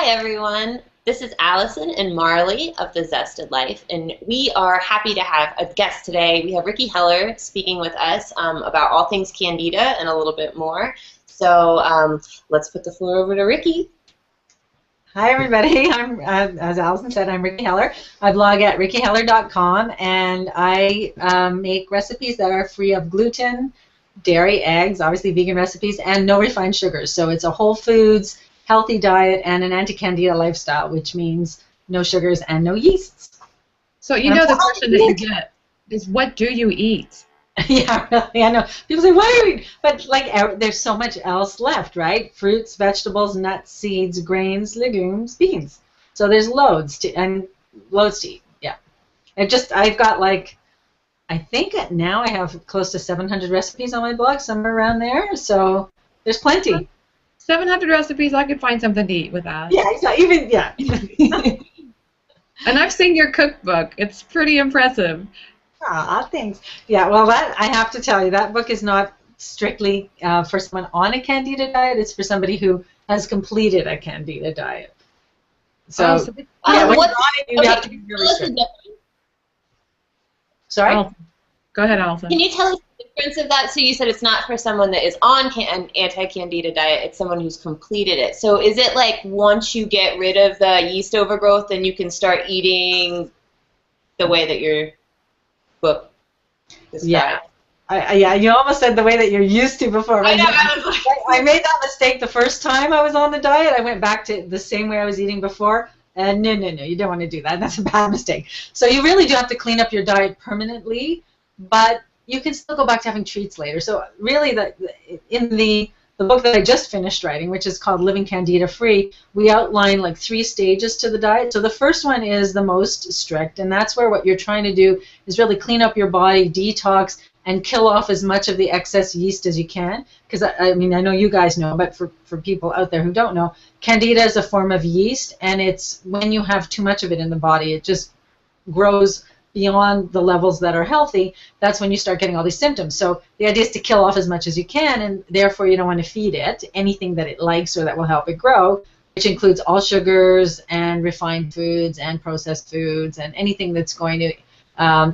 Hi, everyone. This is Allison and Marley of the Zested Life, and we are happy to have a guest today. We have Ricky Heller speaking with us about all things Candida and a little bit more. So let's put the floor over to Ricky. Hi, everybody. I'm, as Allison said, I'm Ricky Heller. I blog at rickyheller.com, and I make recipes that are free of gluten, dairy, eggs, obviously vegan recipes, and no refined sugars. So it's a whole foods, healthy diet and an anti-candida lifestyle, which means no sugars and no yeasts. So you know the question that you get is, what do you eat? Yeah, really, I know. People say, why are we? But like, there's so much else left, right? Fruits, vegetables, nuts, seeds, grains, legumes, beans. So there's loads to eat. Yeah, I've got like, I think now I have close to 700 recipes on my blog, somewhere around there. So there's plenty. 700 recipes. I could find something to eat with that. Yeah, even yeah. And I've seen your cookbook. It's pretty impressive. Ah, thanks. Yeah, well, that I have to tell you, that book is not strictly for someone on a Candida diet. It's for somebody who has completed a Candida diet. So, yeah, when you're on it, you have to be really strict. Sorry? Oh, go ahead, Allison. Can you tell us the difference of that? So you said it's not for someone that is on an anti-Candida diet, it's someone who's completed it. So is it like once you get rid of the yeast overgrowth, then you can start eating the way that your book describes? Yeah, you almost said the way that you're used to before. I know. I made that mistake the first time I was on the diet. I went back to the same way I was eating before. And no, you don't want to do that. That's a bad mistake. So you really do have to clean up your diet permanently, but you can still go back to having treats later. So really, in the book that I just finished writing, which is called Living Candida Free, we outline like 3 stages to the diet. So the first one is the most strict, and that's where what you're trying to do is really clean up your body, detox, and kill off as much of the excess yeast as you can. Because, I mean, I know you guys know, but for people out there who don't know, Candida is a form of yeast, and it's when you have too much of it in the body, it just grows beyond the levels that are healthy. That's when you start getting all these symptoms. So the idea is to kill off as much as you can, and therefore you don't want to feed it anything that it likes or that will help it grow, which includes all sugars and refined foods and processed foods and anything that's going to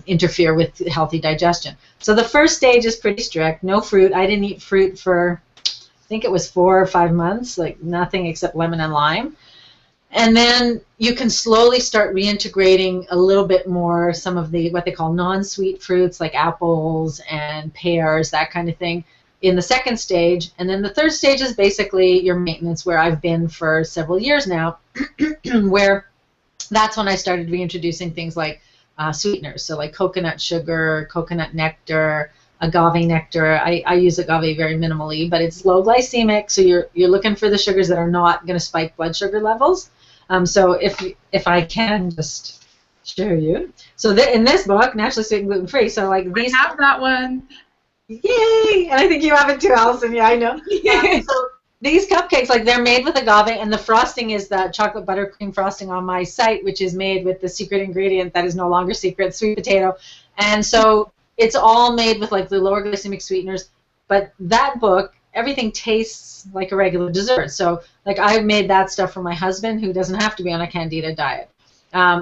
interfere with healthy digestion. So the first stage is pretty strict. No fruit. I didn't eat fruit for, I think it was 4 or 5 months, like nothing except lemon and lime. And then you can slowly start reintegrating a little bit more some of the what they call non-sweet fruits like apples and pears, that kind of thing, in the second stage. And then the third stage is basically your maintenance, where I've been for several years now, where that's when I started reintroducing things like sweeteners, so like coconut sugar, coconut nectar, agave nectar. I use agave very minimally, but it's low glycemic, so you're looking for the sugars that are not going to spike blood sugar levels. So if I can just show you, so in this book, Naturally Sweet and Gluten Free, so like these. I have that one. Yay! And I think you have it too, Allison. Yeah, I know. So these cupcakes, like they're made with agave, and the frosting is the chocolate buttercream frosting on my site, which is made with the secret ingredient that is no longer secret, sweet potato. And so it's all made with like the lower glycemic sweeteners. But that book, everything tastes like a regular dessert. So like I made that stuff for my husband, who doesn't have to be on a Candida diet.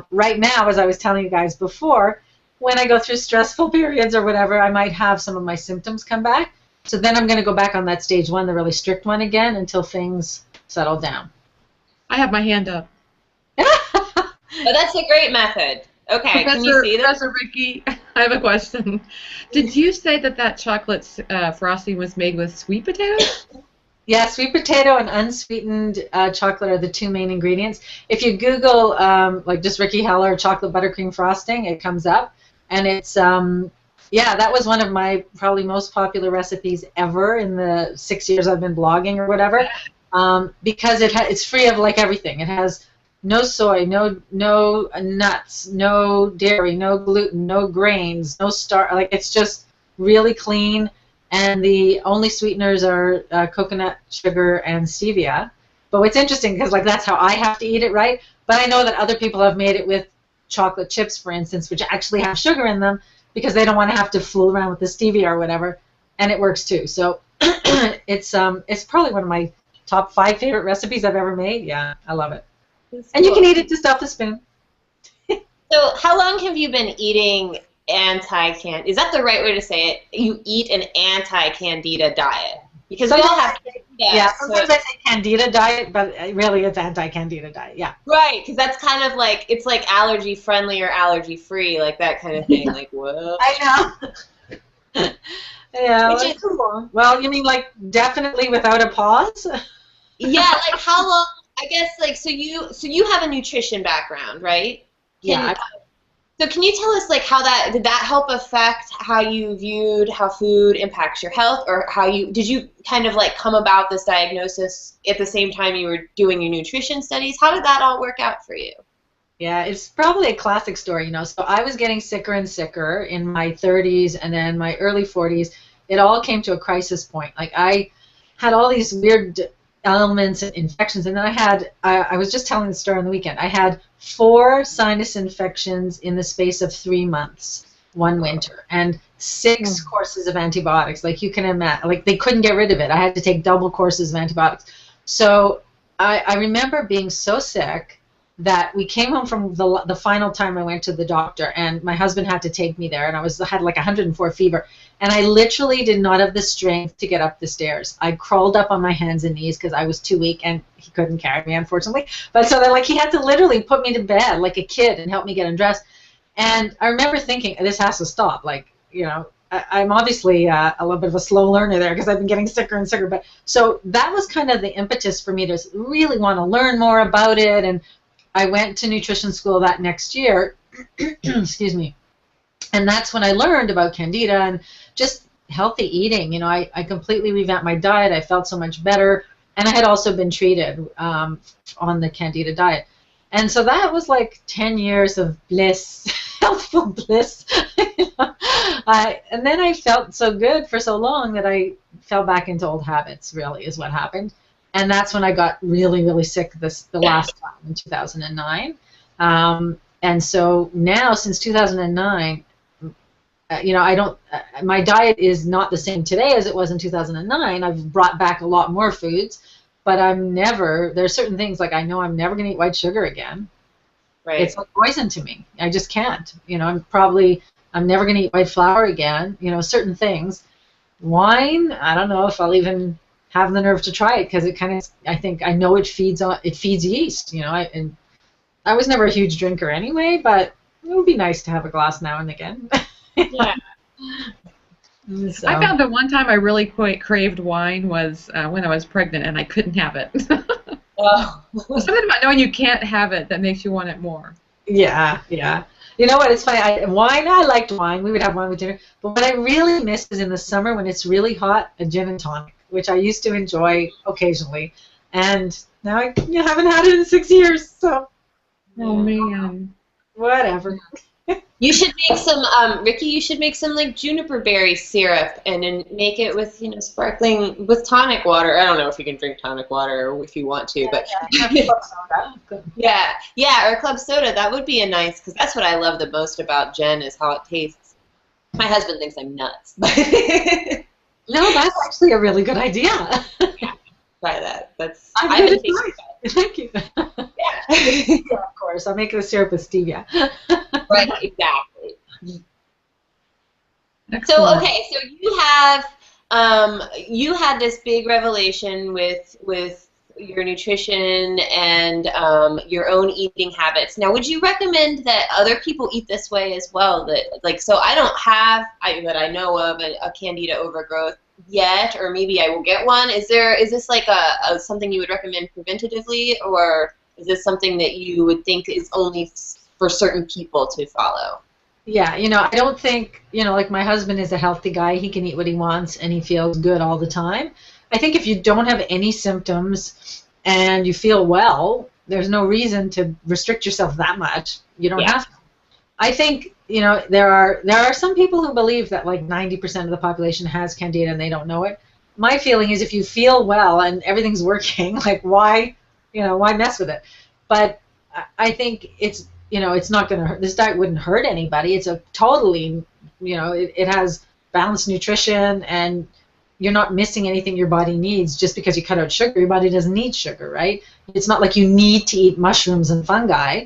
Right now, as I was telling you guys before, when I go through stressful periods or whatever, I might have some of my symptoms come back. So then I'm going to go back on that stage 1, the really strict one again, until things settle down. I have my hand up. Oh, that's a great method. Okay, can you see that? Professor Ricky, I have a question. Did you say that chocolate frosting was made with sweet potatoes? Yeah, sweet potato and unsweetened chocolate are the 2 main ingredients. If you Google like just Ricky Heller chocolate buttercream frosting, it comes up, and it's yeah, that was one of my probably most popular recipes ever in the 6 years I've been blogging or whatever, because it's free of like everything. It has no soy, no nuts, no dairy, no gluten, no grains, no starch. Like it's just really clean, and the only sweeteners are coconut sugar and stevia. But what's interesting, because like that's how I have to eat it, right? But I know that other people have made it with chocolate chips, for instance, which actually have sugar in them, because they don't want to have to fool around with the stevia or whatever, and it works too. So it's probably one of my top 5 favorite recipes I've ever made. Yeah, I love it. That's And you cool. can eat it just off the spoon. So how long have you been eating anti-can? Is that the right way to say it? You eat an anti-candida diet because we all Sometimes have I say, candida. yeah, sometimes I say Candida Diet, but really it's anti-Candida Diet. Yeah. Right, because that's kind of like it's like allergy friendly or allergy free, like that kind of thing. Like whoa. I know. Yeah, Which like, is come on. Well, you mean like definitely without a pause? yeah, like how long? I guess like so you have a nutrition background, right? Can Yeah. So can you tell us like how that did that help affect how you viewed how food impacts your health or how you did you kind of like come about this diagnosis at the same time you were doing your nutrition studies? How did that all work out for you? Yeah, it's probably a classic story, you know. So I was getting sicker and sicker in my 30s and then my early 40s. It all came to a crisis point. Like I had all these weird ailments and infections, and then I was just telling the story on the weekend. I had 4 sinus infections in the space of 3 months one winter, and 6 courses of antibiotics. Like you can imagine, like they couldn't get rid of it. I had to take double courses of antibiotics. So I remember being so sick that we came home from the final time I went to the doctor, and my husband had to take me there, and I had like 104 fever, and I literally did not have the strength to get up the stairs. I crawled up on my hands and knees because I was too weak, and he couldn't carry me, unfortunately. But so then, like, he had to literally put me to bed like a kid and help me get undressed. And I remember thinking, this has to stop. Like, you know, I'm obviously a little bit of a slow learner there because I've been getting sicker and sicker. But so that was kind of the impetus for me to really want to learn more about it. And I went to nutrition school that next year, excuse me, and that's when I learned about Candida and just healthy eating. You know, I completely revamped my diet. I felt so much better, and I had also been treated on the Candida diet. And so that was like 10 years of bliss, healthful bliss. And then I felt so good for so long that I fell back into old habits, really, is what happened. And that's when I got really, really sick the last time in 2009. And so now, since 2009, you know, I don't. My diet is not the same today as it was in 2009. I've brought back a lot more foods, but I'm never. There's certain things like I know I'm never going to eat white sugar again. Right. It's like poison to me. I just can't. You know, I'm never going to eat white flour again. You know, certain things. Wine, I don't know if I'll even have the nerve to try it because it kind of, I think I know it feeds yeast, you know. And I was never a huge drinker anyway, but it would be nice to have a glass now and again. Yeah. So. I found that one time I really quite craved wine was when I was pregnant and I couldn't have it. Oh. Something about knowing you can't have it that makes you want it more. Yeah, yeah. You know what? It's funny. I liked wine. We would have wine with dinner. But what I really miss is in the summer when it's really hot, a gin and tonic, which I used to enjoy occasionally. And now I haven't had it in 6 years. So. Oh man. Whatever. You should make some, Ricky. You should make some like juniper berry syrup and then make it with sparkling with tonic water. I don't know if you can drink tonic water or if you want to, but yeah, or club soda. That would be a nice because that's what I love the most about gin is how it tastes. My husband thinks I'm nuts. No, that's actually a really good idea. Try that. I'm going to try it. Thank you. Yeah. Yeah, of course. I'll make the syrup with stevia. Right, exactly. Excellent. So okay, so you had this big revelation with your nutrition and your own eating habits. Now, would you recommend that other people eat this way as well? That like, so I don't have that I know of a Candida overgrowth yet, or maybe I will get one. Is this like a something you would recommend preventatively, or is this something that you would think is only for certain people to follow? Yeah, I don't think, like my husband is a healthy guy. He can eat what he wants and he feels good all the time. I think if you don't have any symptoms and you feel well, there's no reason to restrict yourself that much. You don't have to. I think, there are some people who believe that like 90% of the population has Candida and they don't know it. My feeling is if you feel well and everything's working, like why mess with it? But I think it's not going to hurt. This diet wouldn't hurt anybody. It's a totally, it has balanced nutrition and you're not missing anything your body needs just because you cut out sugar. Your body doesn't need sugar, right? It's not like you need to eat mushrooms and fungi.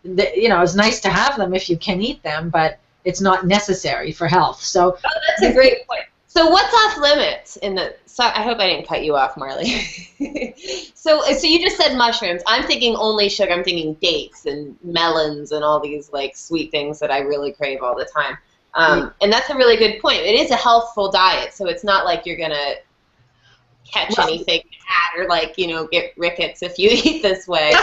You know, it's nice to have them if you can eat them, but it's not necessary for health. So that's a great point. So what's off limits in the? Sorry, I hope I didn't cut you off, Marley. so you just said mushrooms. I'm thinking only sugar. I'm thinking dates and melons and all these like sweet things that I really crave all the time. And that's a really good point. It is a healthful diet, so it's not like you're gonna catch anything bad or like, you know, get rickets if you eat this way.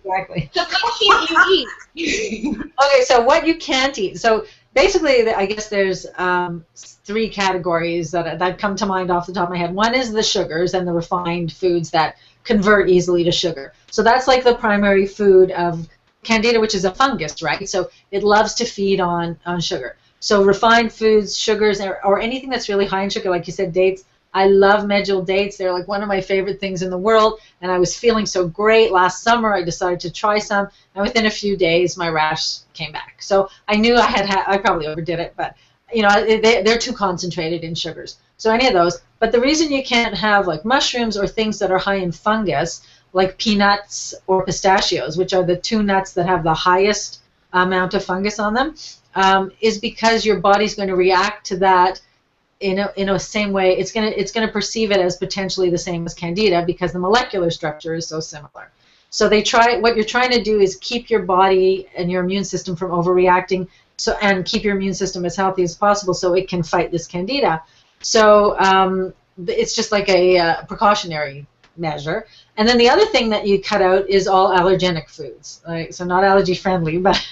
Exactly. So what can't you eat? Okay, so what you can't eat. So basically, I guess there's 3 categories that come to mind off the top of my head. One is the sugars and the refined foods that convert easily to sugar. So that's like the primary food of Candida, which is a fungus, right? So it loves to feed on sugar. So refined foods, sugars, or anything that's really high in sugar, like you said, dates. I love medjool dates. They're like one of my favorite things in the world, and I was feeling so great last summer. I decided to try some, and within a few days, my rash came back. So I knew I probably overdid it, but you know, they're too concentrated in sugars. So any of those. But the reason you can't have like mushrooms or things that are high in fungus, like peanuts or pistachios, which are the 2 nuts that have the highest amount of fungus on them, is because your body's going to react to that in a same way. It's gonna perceive it as potentially the same as Candida because the molecular structure is so similar. So what you're trying to do is keep your body and your immune system from overreacting, and keep your immune system as healthy as possible so it can fight this Candida. So it's just like a precautionary measure. And then the other thing that you cut out is all allergenic foods. Right? So not allergy friendly, but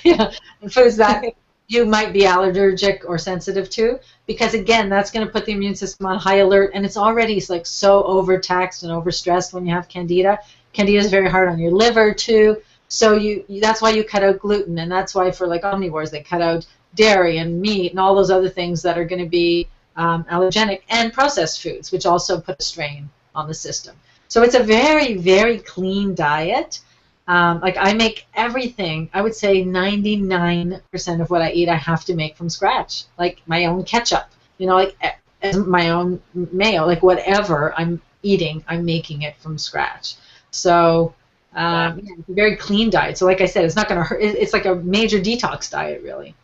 you know, foods that you might be allergic or sensitive to, because again, that's going to put the immune system on high alert, and it's already like so overtaxed and overstressed when you have Candida. Candida is very hard on your liver too, so that's why you cut out gluten, and that's why for like omnivores they cut out dairy and meat and all those other things that are going to be allergenic, and processed foods, which also put a strain on the system. So it's a very, very clean diet. Like I make everything, I would say 99% of what I eat I have to make from scratch. Like my own ketchup, you know, like as my own mayo, like whatever I'm eating, I'm making it from scratch. So yeah, it's a very clean diet. So like I said, it's not going to hurt. It's like a major detox diet, really.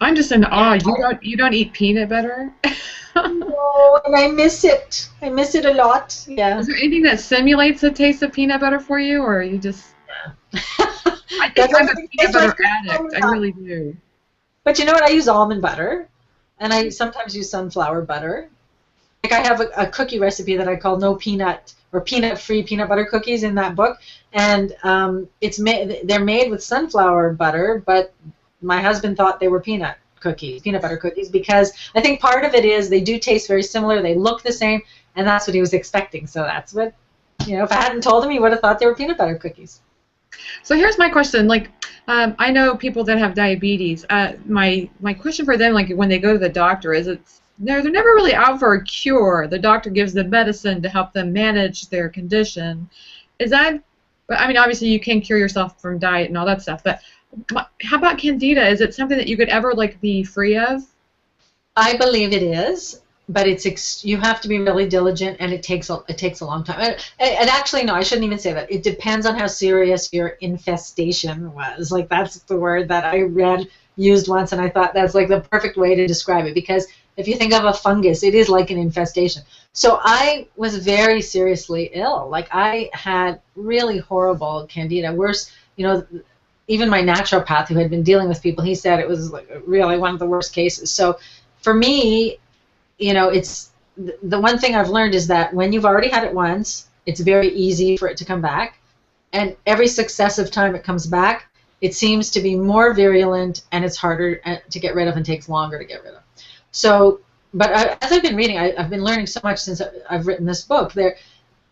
I'm just in awe. You don't eat peanut butter? No, and I miss it. I miss it a lot. Yeah. Is there anything that simulates the taste of peanut butter for you, or are you just? I think I'm a peanut butter addict. I really do. But you know what? I use almond butter, and I sometimes use sunflower butter. Like I have a cookie recipe that I call no peanut or peanut-free peanut butter cookies in that book, and they're made with sunflower butter, but my husband thought they were peanut butter cookies, because I think part of it is they do taste very similar, they look the same, and that's what he was expecting. So that's what, you know, if I hadn't told him, he would have thought they were peanut butter cookies. So here's my question. Like, I know people that have diabetes. My question for them, like when they go to the doctor, is they're never really out for a cure. The doctor gives them medicine to help them manage their condition. Is that? I mean, obviously you can cure yourself from diet and all that stuff, but how about Candida? Is it something that you could ever like be free of? I believe it is, but you have to be really diligent, and it takes a long time. And actually, no, I shouldn't even say that. It depends on how serious your infestation was. Like that's the word that I read used once, and I thought that's like the perfect way to describe it, because if you think of a fungus, it is like an infestation. So I was very seriously ill. Like I had really horrible Candida. Worse, you know. Even my naturopath who had been dealing with people, he said it was like really one of the worst cases. So for me, you know, it's the one thing I've learned is that when you've already had it once, it's very easy for it to come back. And every successive time it comes back, it seems to be more virulent, and it's harder to get rid of and takes longer to get rid of. So, but as I've been reading, I've been learning so much since I've written this book.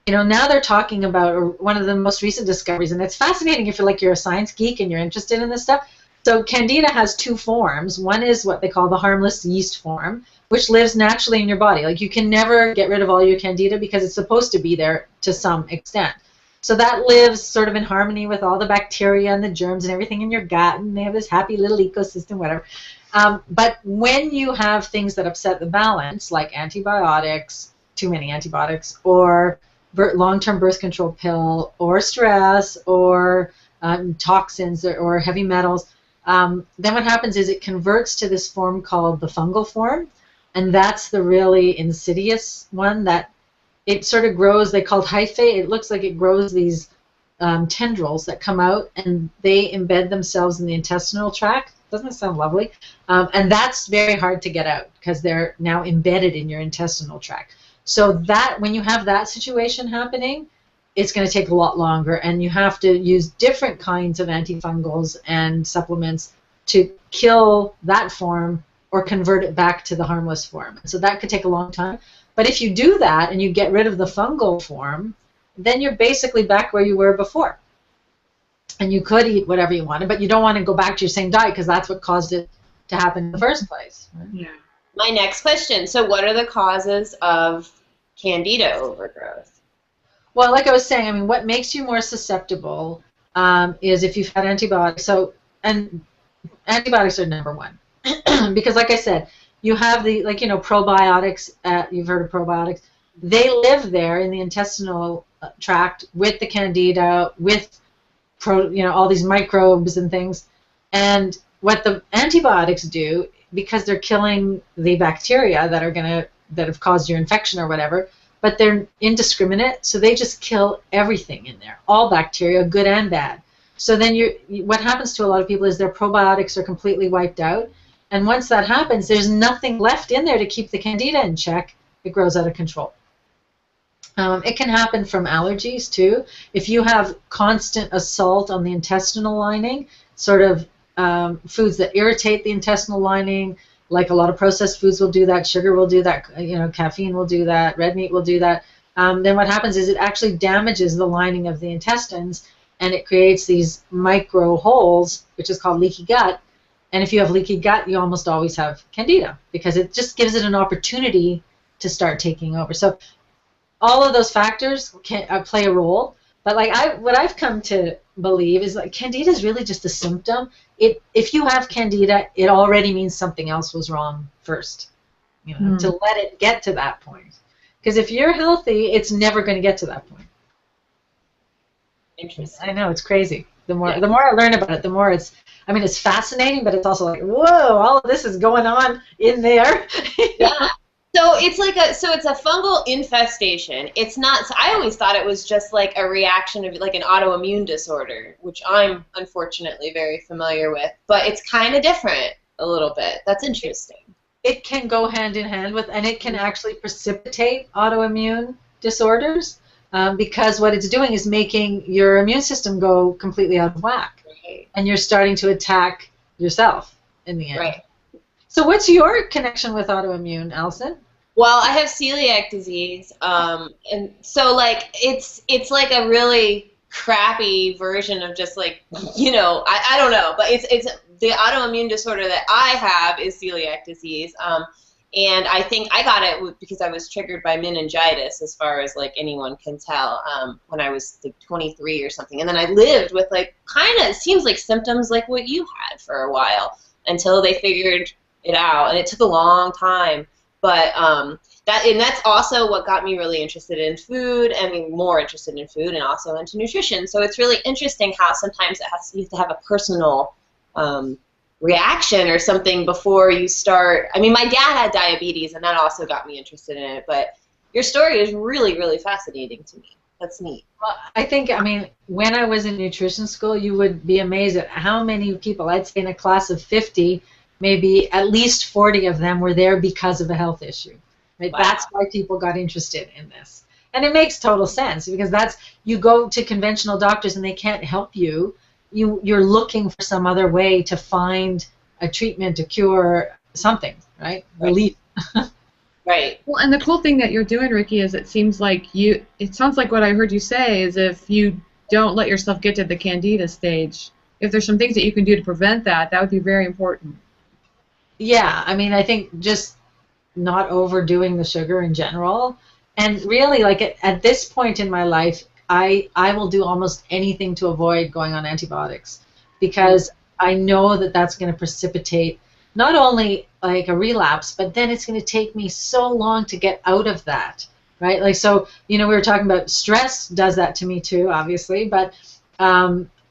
You know, now they're talking about one of the most recent discoveries, and it's fascinating if you're a science geek and you're interested in this stuff. So Candida has 2 forms. One is what they call the harmless yeast form, which lives naturally in your body. Like you can never get rid of all your Candida because it's supposed to be there to some extent. So that lives sort of in harmony with all the bacteria and the germs and everything in your gut, and they have this happy little ecosystem, whatever. But when you have things that upset the balance, like antibiotics, too many antibiotics, or long-term birth control pill, or stress, or toxins, or heavy metals, then what happens is it converts to this form called the fungal form, and that's the really insidious one that it sort of grows. They call it hyphae. It looks like it grows these tendrils that come out, and they embed themselves in the intestinal tract. Doesn't it sound lovely? And that's very hard to get out because they're now embedded in your intestinal tract. So that when you have that situation happening, it's going to take a lot longer, and you have to use different kinds of antifungals and supplements to kill that form or convert it back to the harmless form. So that could take a long time. But if you do that and you get rid of the fungal form, then you're basically back where you were before. And you could eat whatever you wanted, but you don't want to go back to your same diet because that's what caused it to happen in the first place. Right? Yeah. My next question, so what are the causes of Candida overgrowth? Well, like I was saying, I mean, what makes you more susceptible is if you've had antibiotics. So, and antibiotics are number one. Because like I said, you have the, like, you know, probiotics, you've heard of probiotics. They live there in the intestinal tract with the Candida, with all these microbes and things. And what the antibiotics do, because they're killing the bacteria that have caused your infection or whatever, but they're indiscriminate, so they just kill everything in there, all bacteria, good and bad. So then what happens to a lot of people is their probiotics are completely wiped out, and once that happens, there's nothing left in there to keep the Candida in check. It grows out of control. It can happen from allergies too. If you have constant assault on the intestinal lining, sort of foods that irritate the intestinal lining, like a lot of processed foods will do that, sugar will do that, caffeine will do that, red meat will do that, then what happens is it actually damages the lining of the intestines, and it creates these micro holes, which is called leaky gut. And if you have leaky gut, you almost always have Candida, because it just gives it an opportunity to start taking over. So all of those factors can play a role, but what I've come to believe is like Candida is really just a symptom. If you have Candida, it already means something else was wrong first, to let it get to that point. Because if you're healthy, it's never going to get to that point. Interesting. I know, it's crazy. The more I learn about it, the more it's fascinating, but it's also like, whoa, all of this is going on in there. Yeah. So it's a fungal infestation. It's not. So I always thought it was just like a reaction of like an autoimmune disorder, which I'm unfortunately very familiar with. But it's kind of different a little bit. That's interesting. It can go hand in hand with, and it can actually precipitate autoimmune disorders because what it's doing is making your immune system go completely out of whack, Right. and you're starting to attack yourself in the end. Right. So what's your connection with autoimmune, Alison? Well, I have celiac disease, and so like it's like a really crappy version of just like I don't know, but it's the autoimmune disorder that I have is celiac disease, and I think I got it because I was triggered by meningitis, as far as like anyone can tell, when I was like 23 or something, and then I lived with like kind of seems like symptoms like what you had for a while until they figured it out, and it took a long time, but that's also what got me really interested in food. I mean, more interested in food and also into nutrition. So it's really interesting how sometimes you have to have a personal reaction or something before you start. I mean, my dad had diabetes, and that also got me interested in it. But your story is really, really fascinating to me. That's neat. Well, I think, when I was in nutrition school, you would be amazed at how many people, I'd say in a class of 50, maybe at least 40 of them were there because of a health issue. Right? Wow. That's why people got interested in this. And it makes total sense, because you go to conventional doctors and they can't help you. You're looking for some other way to find a treatment, a cure, something, right? Relief. Right. Well, and the cool thing that you're doing, Ricky, is it sounds like what I heard you say is if you don't let yourself get to the Candida stage, if there's some things that you can do to prevent that, that would be very important. Yeah, I think just not overdoing the sugar in general. And really, like at this point in my life, I will do almost anything to avoid going on antibiotics, because I know that that's going to precipitate not only like a relapse, but then it's going to take me so long to get out of that, right? Like, so, we were talking about stress does that to me too, obviously, but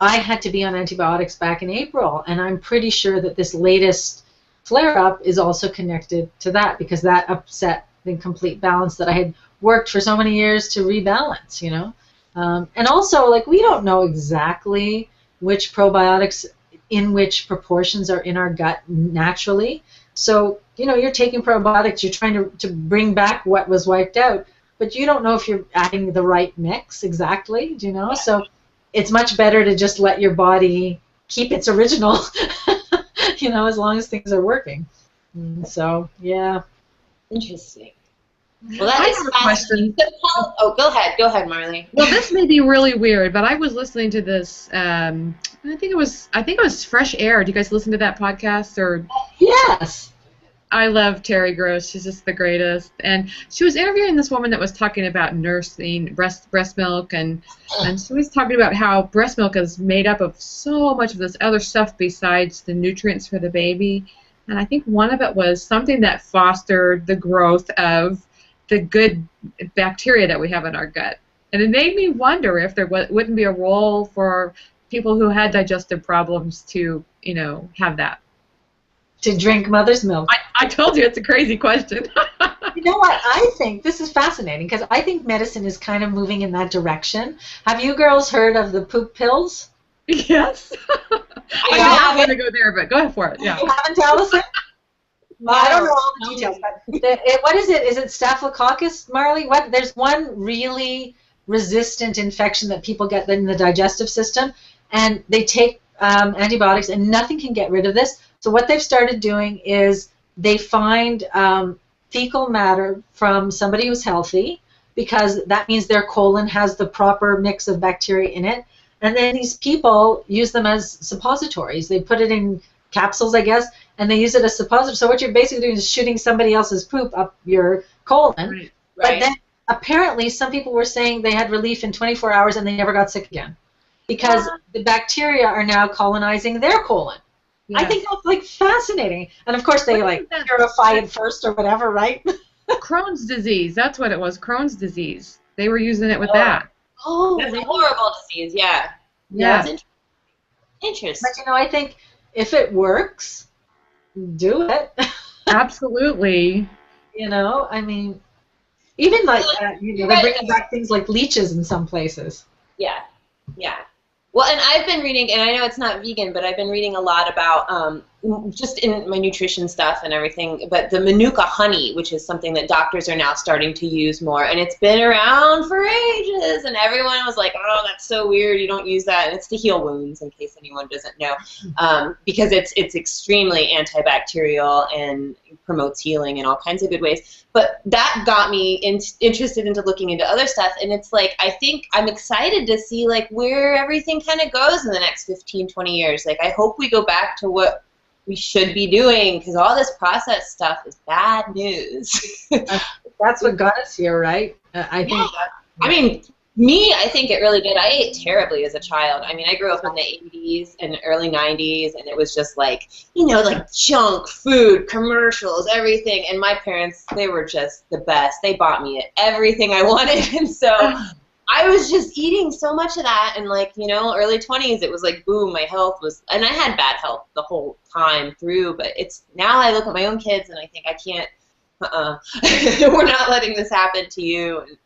I had to be on antibiotics back in April, and I'm pretty sure that this latest flare-up is also connected to that, because that upset the complete balance that I had worked for so many years to rebalance, and also, like, we don't know exactly which probiotics in which proportions are in our gut naturally. So, you're taking probiotics, you're trying to bring back what was wiped out, but you don't know if you're adding the right mix exactly, So it's much better to just let your body keep its original, as long as things are working. So, yeah. Interesting. Well, that I is have a question. Oh, go ahead, Marley. Well, this may be really weird, but I was listening to this. I think it was Fresh Air. Do you guys listen to that podcast? Or Yes. I love Terry Gross. She's just the greatest. And she was interviewing this woman that was talking about nursing breast milk, and she was talking about how breast milk is made up of so much of this other stuff besides the nutrients for the baby. And I think one of it was something that fostered the growth of the good bacteria that we have in our gut. And it made me wonder if there wouldn't be a role for people who had digestive problems to, have that. To drink mother's milk. I told you it's a crazy question. You know what? I think this is fascinating, because I think medicine is kind of moving in that direction. Have you girls heard of the poop pills? Yes. I don't want to go there, but go ahead for it. Yeah. You haven't, Allison? I don't know all the details, but what is it? Is it Staphylococcus, Marley? What? There's one really resistant infection that people get in the digestive system, and they take antibiotics, and nothing can get rid of this. So what they've started doing is they find fecal matter from somebody who's healthy, because that means their colon has the proper mix of bacteria in it, and then these people use them as suppositories. They put it in capsules, I guess, and they use it as suppository. So what you're basically doing is shooting somebody else's poop up your colon. Right. But then apparently some people were saying they had relief in 24 hours and they never got sick again, because the bacteria are now colonizing their colon. Yes. I think that's like fascinating. And of course they like purify it first or whatever, right? Crohn's disease, that's what it was, Crohn's disease. They were using it with that. Oh, that's a horrible disease, yeah. Yeah. That's interesting. But I think if it works, do it. Absolutely. I mean, even like they're bringing back things like leeches in some places. Yeah, yeah. Well, and I've been reading, and I know it's not vegan, but I've been reading a lot about, just in my nutrition stuff and everything, but the Manuka honey, which is something that doctors are now starting to use more, and it's been around for ages, and everyone was like, oh, that's so weird, you don't use that, and it's to heal wounds, in case anyone doesn't know, because it's extremely antibacterial and promotes healing in all kinds of good ways. But that got me interested into looking into other stuff, and it's like, I think I'm excited to see like where everything kind of goes in the next 15, 20 years. Like, I hope we go back to what we should be doing, because all this processed stuff is bad news. That's what got us here, right? I think. Yeah. I think it really did. I ate terribly as a child. I mean, I grew up in the 80s and early 90s, and it was just like, like junk food, commercials, everything. And my parents, they were just the best. They bought me everything I wanted. And so I was just eating so much of that. And like, early 20s, it was like, boom, my health was, and I had bad health the whole time through. But now I look at my own kids and I think I can't, we're not letting this happen to you. And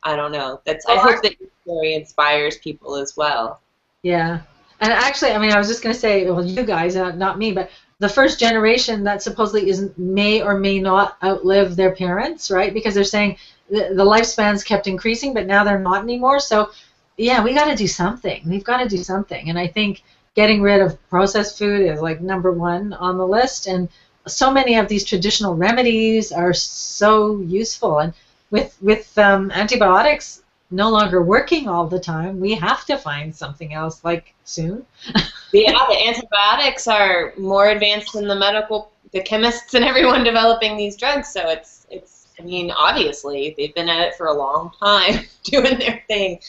I don't know. I hope that your story inspires people as well. Yeah. And actually, I was just going to say, well, you guys, not me, but the first generation that supposedly may or may not outlive their parents, right? Because they're saying the lifespans kept increasing, but now they're not anymore. So, yeah, we got to do something. We've got to do something. And I think getting rid of processed food is like #1 on the list. And so many of these traditional remedies are so useful. And with antibiotics no longer working all the time, we have to find something else like soon. Yeah, the antibiotics are more advanced than the chemists and everyone developing these drugs. So it's obviously they've been at it for a long time doing their thing.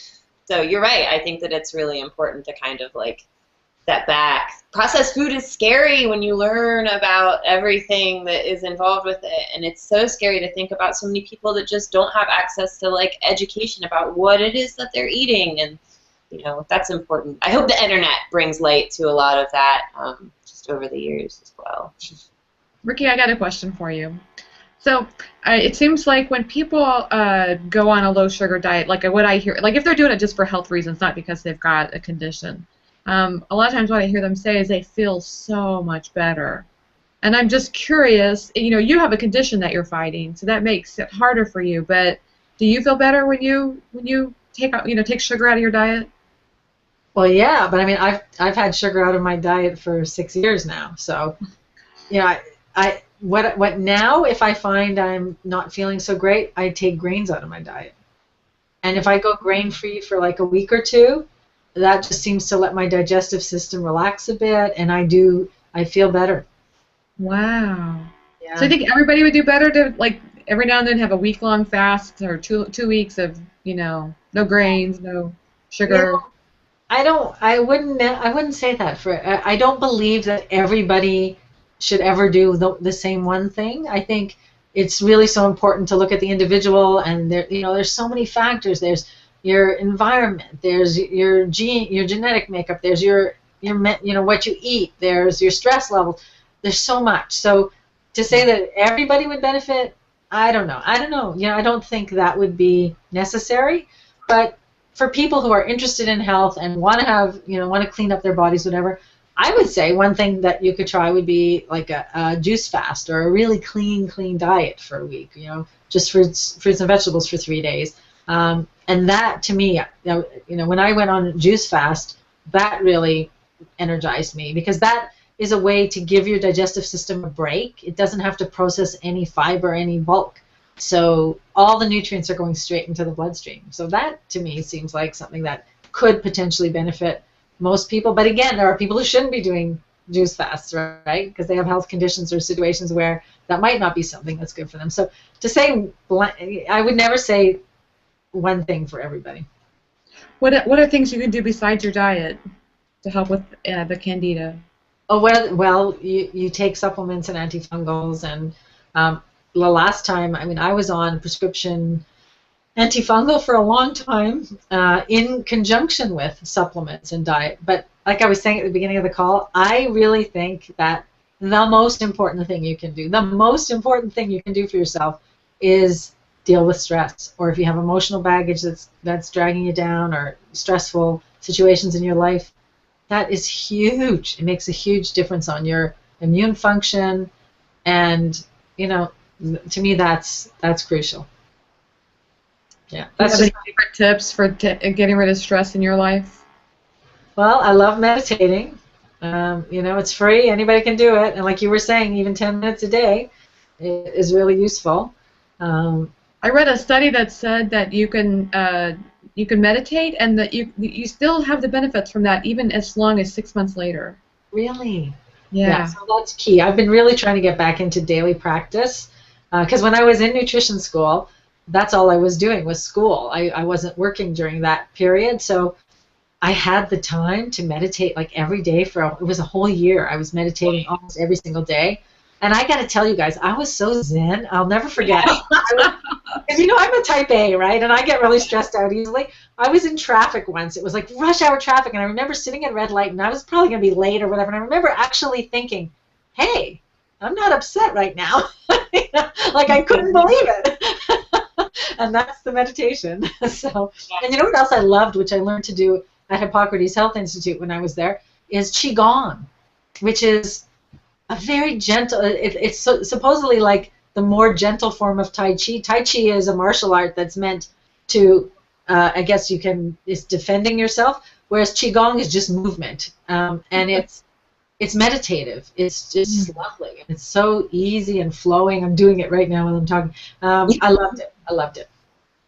So you're right. I think that it's really important to kind of like step back. Processed food is scary when you learn about everything that is involved with it, and it's so scary to think about so many people that just don't have access to like education about what it is that they're eating, and you know, that's important. I hope the internet brings light to a lot of that just over the years as well. Ricky, I got a question for you. So it seems like when people go on a low sugar diet, like what I hear, like if they're doing it just for health reasons, not because they've got a condition, a lot of times what I hear them say is they feel so much better. And I'm just curious, you know, you have a condition that you're fighting, so that makes it harder for you. But do you feel better when you take sugar out of your diet? Well, yeah, but I mean, I've had sugar out of my diet for 6 years now, so you know, what now? If I find I'm not feeling so great, I take grains out of my diet, and if I go grain free for like a week or two, that just seems to let my digestive system relax a bit, and I feel better. Wow. Yeah. So you think everybody would do better to like every now and then have a week-long fast or two weeks of, you know, no grains, no sugar? Yeah. I wouldn't say that. I don't believe that everybody should ever do the same one thing. I think it's really so important to look at the individual, and there's so many factors. There's your environment, there's your genetic makeup, there's your what you eat, there's your stress level. There's so much. So to say that everybody would benefit, I don't know. You know, I don't think that would be necessary, but for people who are interested in health and want to clean up their bodies, whatever, I would say one thing that you could try would be like a juice fast or a really clean diet for a week. You know, just fruits and vegetables for 3 days. And that, to me, you know, when I went on a juice fast, that really energized me, because that is a way to give your digestive system a break. It doesn't have to process any fiber, any bulk. So all the nutrients are going straight into the bloodstream. So that, to me, seems like something that could potentially benefit most people. But again, there are people who shouldn't be doing juice fasts, right? Because they have health conditions or situations where that might not be something that's good for them. So to say, I would never say one thing for everybody. What are things you can do besides your diet to help with the Candida? Oh, well, you take supplements and antifungals, and the last time, I mean, I was on prescription antifungal for a long time in conjunction with supplements and diet. But like I was saying at the beginning of the call, I really think that the most important thing you can do for yourself is deal with stress. Or if you have emotional baggage that's dragging you down, or stressful situations in your life, that is huge. It makes a huge difference on your immune function, and you know, to me, that's crucial. Yeah, that's any favorite tips for getting rid of stress in your life? Well, I love meditating. You know, it's free. Anybody can do it, and like you were saying, even 10 minutes a day is really useful. I read a study that said that you can meditate, and that you still have the benefits from that even as long as 6 months later. Really? Yeah. So that's key. I've been really trying to get back into daily practice, because when I was in nutrition school, that's all I was doing was school. I wasn't working during that period, so I had the time to meditate like every day it was a whole year. I was meditating almost every single day. And I got to tell you guys, I was so zen. I'll never forget. Because, you know, I'm a type A, right? And I get really stressed out easily. I was in traffic once. It was like rush hour traffic. And I remember sitting at a red light, and I was probably going to be late or whatever. And I remember actually thinking, hey, I'm not upset right now. Like, I couldn't believe it. And that's the meditation. So, and you know what else I loved, which I learned to do at Hippocrates Health Institute when I was there, is Qigong, which is a very gentle, it's supposedly like the more gentle form of Tai Chi. Tai Chi is a martial art that's meant to, I guess it's defending yourself, whereas Qigong is just movement. And it's meditative. It's just lovely. It's so easy and flowing. I'm doing it right now while I'm talking. I loved it.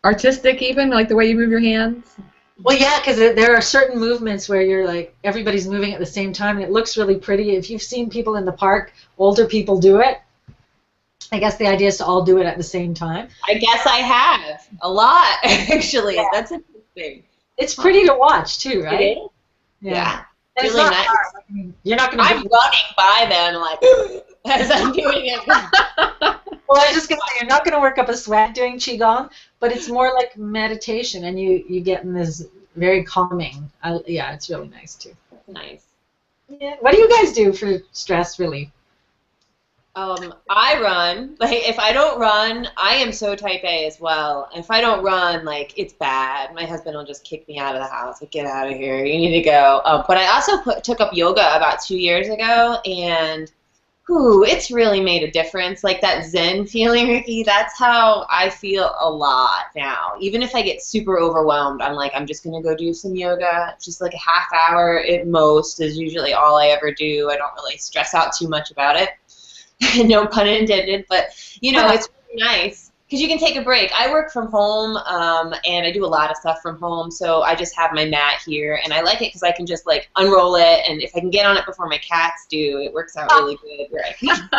Artistic even, like the way you move your hands? Well, yeah, because there are certain movements where you're like, everybody's moving at the same time, and it looks really pretty. If you've seen people in the park, older people do it, I guess the idea is to all do it at the same time. I guess I have. A lot, actually. Yeah. That's interesting. It's pretty to watch, too, right? It is? Yeah. And it's really not nice. hard. I mean, you're not going to. I'm running by them like as I'm doing it. Well, I was just going to say, you're not going to work up a sweat doing qigong, but it's more like meditation, and you get in this very calming. Yeah, it's really nice too. Nice. Yeah. What do you guys do for stress relief? I run. Like, if I don't run, I am so type A as well. If I don't run, like, it's bad. My husband will just kick me out of the house. Like, get out of here. You need to go. But I also took up yoga about 2 years ago, and it's really made a difference. Like that Zen feeling, Ricky, that's how I feel a lot now. Even if I get super overwhelmed, I'm like, I'm just going to go do some yoga. Just like a half hour at most is usually all I ever do. I don't really stress out too much about it. No pun intended, but, it's really nice because you can take a break. I work from home, and I do a lot of stuff from home, so I just have my mat here, and I like it because I can just, like, unroll it, and if I can get on it before my cats do, it works out really good where I can,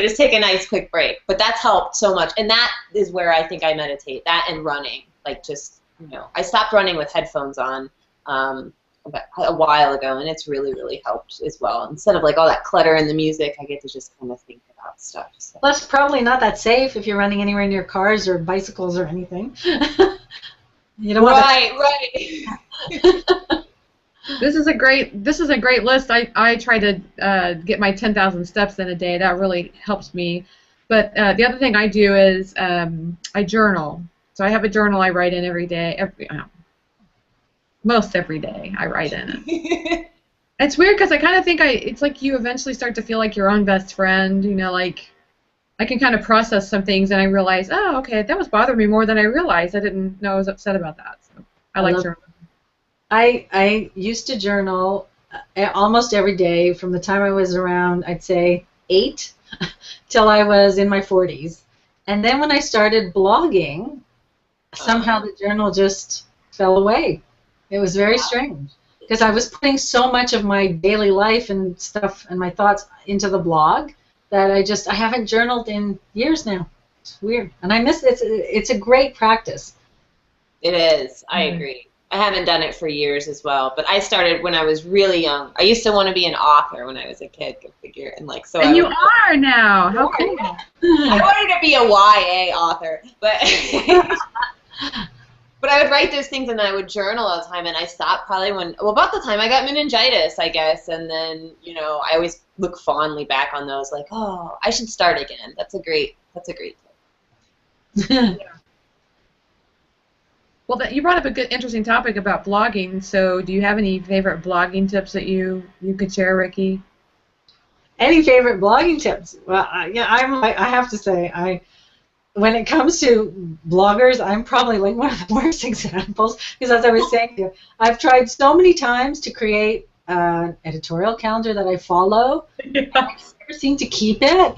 just take a nice quick break. But that's helped so much, and that is where I think I meditate, that and running. Like, just, I stopped running with headphones on a while ago, and it's really, really helped as well. Instead of, like, all that clutter in the music, I get to just kind of think about stuff. So. Well, it's probably not that safe if you're running anywhere near cars or bicycles or anything. You don't want Right. This is a great list. I try to get my 10,000 steps in a day. That really helps me. But the other thing I do is I journal. So I have a journal I write in every day. Most every day I write in it. It's weird because I kind of think it's like you eventually start to feel like your own best friend. Like I can kind of process some things and I realize, oh, okay, that was bothering me more than I realized. I didn't know I was upset about that. So I like journaling. I used to journal almost every day from the time I was around, I'd say, 8 till I was in my 40s. And then when I started blogging, somehow the journal just fell away. It was very strange because I was putting so much of my daily life and stuff and my thoughts into the blog that I haven't journaled in years now. It's weird. And I miss it. It's a great practice. It is. I agree. I haven't done it for years as well, but I started when I was really young. I used to want to be an author when I was a kid, go figure. And like so. And you are now. How cool. I wanted to be a YA author, but but I would write those things and then I would journal all the time. And I stopped probably about the time I got meningitis, I guess. And then I always look fondly back on those, like, oh, I should start again. That's a great tip. Yeah. Well, you brought up a good, interesting topic about blogging. So, do you have any favorite blogging tips that you could share, Ricky? Any favorite blogging tips? Well, I have to say, when it comes to bloggers, I'm probably like one of the worst examples because, as I was saying to you, I've tried so many times to create an editorial calendar that I follow. Yeah. And I just never seem to keep it.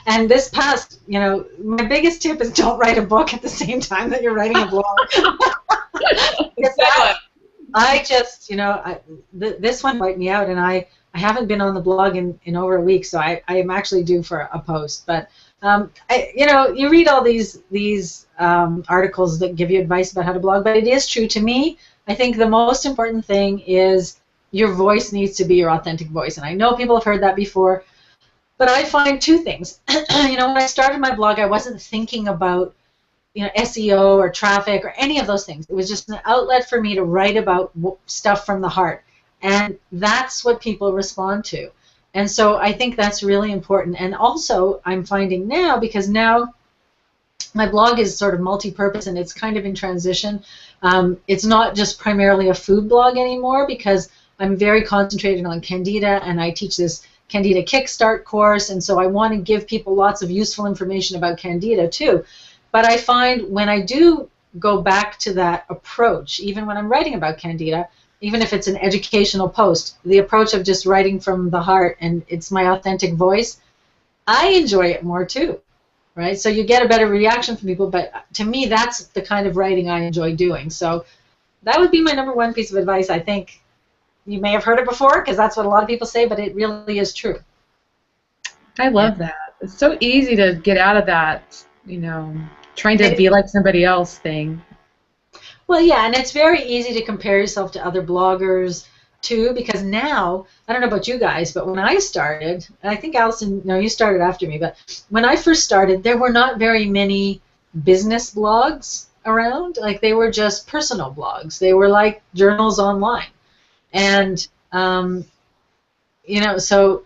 And this past, my biggest tip is don't write a book at the same time that you're writing a blog. I just, this one wiped me out, and I haven't been on the blog in over a week, so I am actually due for a post. But you read all these articles that give you advice about how to blog, but it is true to me. I think the most important thing is your voice needs to be your authentic voice, and I know people have heard that before. But I find two things. When I started my blog, I wasn't thinking about, SEO or traffic or any of those things. It was just an outlet for me to write about stuff from the heart, and that's what people respond to. And so I think that's really important. And also, I'm finding now, because now my blog is sort of multi-purpose and it's kind of in transition. It's not just primarily a food blog anymore because I'm very concentrated on Candida, and I teach this Candida Kickstart course, and so I want to give people lots of useful information about Candida too. But I find when I do go back to that approach, even when I'm writing about Candida, even if it's an educational post, the approach of just writing from the heart and it's my authentic voice, I enjoy it more too, right? So you get a better reaction from people, but to me that's the kind of writing I enjoy doing. So that would be my number one piece of advice. I think you may have heard it before because that's what a lot of people say, but it really is true. I love that. It's so easy to get out of that, trying to be like somebody else thing. Well, yeah, and it's very easy to compare yourself to other bloggers too, because now, I don't know about you guys, but when I started, and I think Allison, no, you started after me, but when I first started, there were not very many business blogs around. Like, they were just personal blogs. They were like journals online. And, so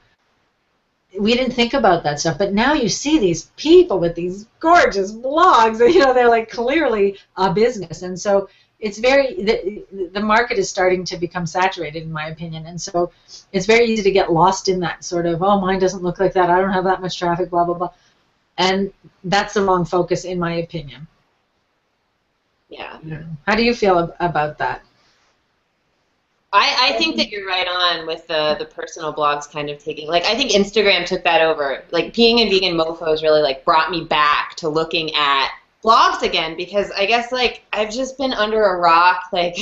we didn't think about that stuff, but now you see these people with these gorgeous blogs, and they're like clearly a business, and so it's the market is starting to become saturated, in my opinion, and so it's very easy to get lost in that sort of, oh, mine doesn't look like that, I don't have that much traffic, blah blah blah, and that's the wrong focus, in my opinion. Yeah. How do you feel about that? I think that you're right on with the personal blogs kind of taking, like, I think Instagram took that over. Like, Peeing and Vegan Mofos really, like, brought me back to looking at blogs again, because I guess, like, I've just been under a rock, like,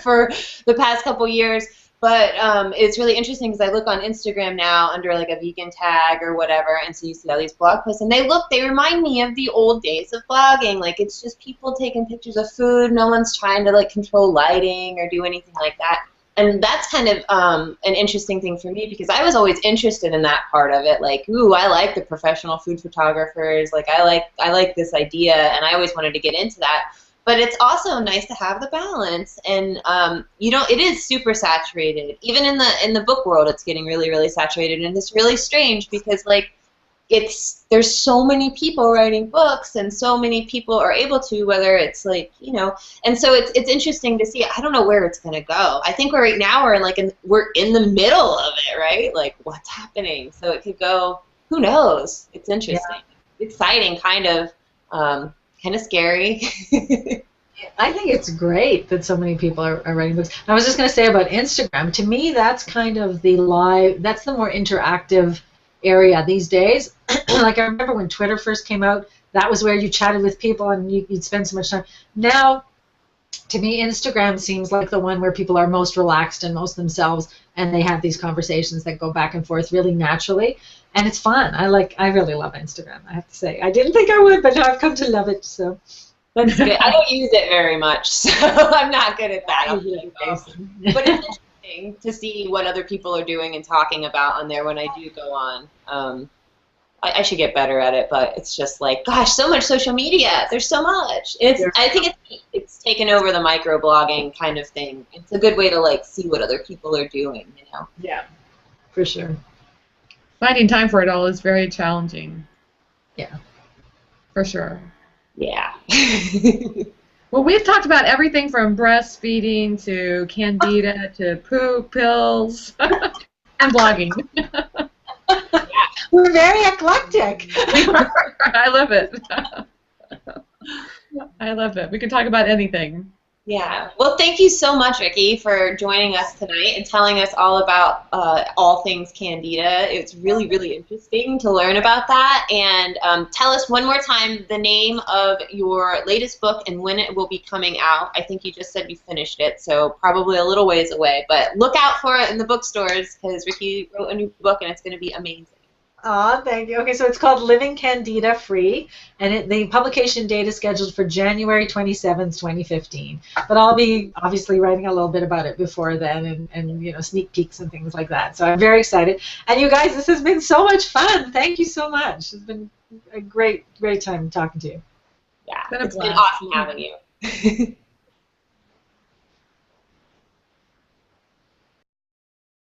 for the past couple years. But it's really interesting because I look on Instagram now under, like, a vegan tag or whatever, and so you see all these blog posts, and they remind me of the old days of blogging. Like, it's just people taking pictures of food. No one's trying to, like, control lighting or do anything like that. And that's kind of an interesting thing for me, because I was always interested in that part of it. Like, ooh, I like the professional food photographers. Like, I like this idea, and I always wanted to get into that. But it's also nice to have the balance, and it is super saturated. Even in the book world, it's getting really, really saturated, and it's really strange because, like, there's so many people writing books, and so many people are able to, whether it's like, and so it's interesting to see. I don't know where it's gonna go. I think right now we're in the middle of it, right? Like, what's happening? So it could go. Who knows? It's interesting, exciting, kind of scary. I think it's great that so many people are writing books. I was just gonna say about Instagram. To me, that's kind of that's the more interactive area these days. Like, I remember when Twitter first came out, that was where you chatted with people and you'd spend so much time. Now, to me, Instagram seems like the one where people are most relaxed and most themselves, and they have these conversations that go back and forth really naturally, and it's fun. I really love Instagram, I have to say. I didn't think I would, but now I've come to love it, so. That's good. I don't use it very much, so I'm not good at that. But it's interesting to see what other people are doing and talking about on there when I do go on. I should get better at it, but it's just like, gosh, so much social media. There's so much. I think it's taken over the microblogging kind of thing. It's a good way to, like, see what other people are doing, Yeah, for sure. Finding time for it all is very challenging. Yeah. For sure. Yeah. Well, we've talked about everything from breastfeeding to Candida to poop pills and blogging. We're very eclectic. I love it. I love it. We can talk about anything. Yeah. Well, thank you so much, Vicki, for joining us tonight and telling us all about all things Candida. It's really, really interesting to learn about that. And tell us one more time the name of your latest book and when it will be coming out. I think you just said you finished it, so probably a little ways away. But look out for it in the bookstores, because Vicki wrote a new book and it's going to be amazing. Aw, thank you. Okay, so it's called Living Candida Free, and the publication date is scheduled for January 27th, 2015. But I'll be obviously writing a little bit about it before then, and sneak peeks and things like that. So I'm very excited. And you guys, this has been so much fun. Thank you so much. It's been a great, great time talking to you. Yeah, it's been awesome having you.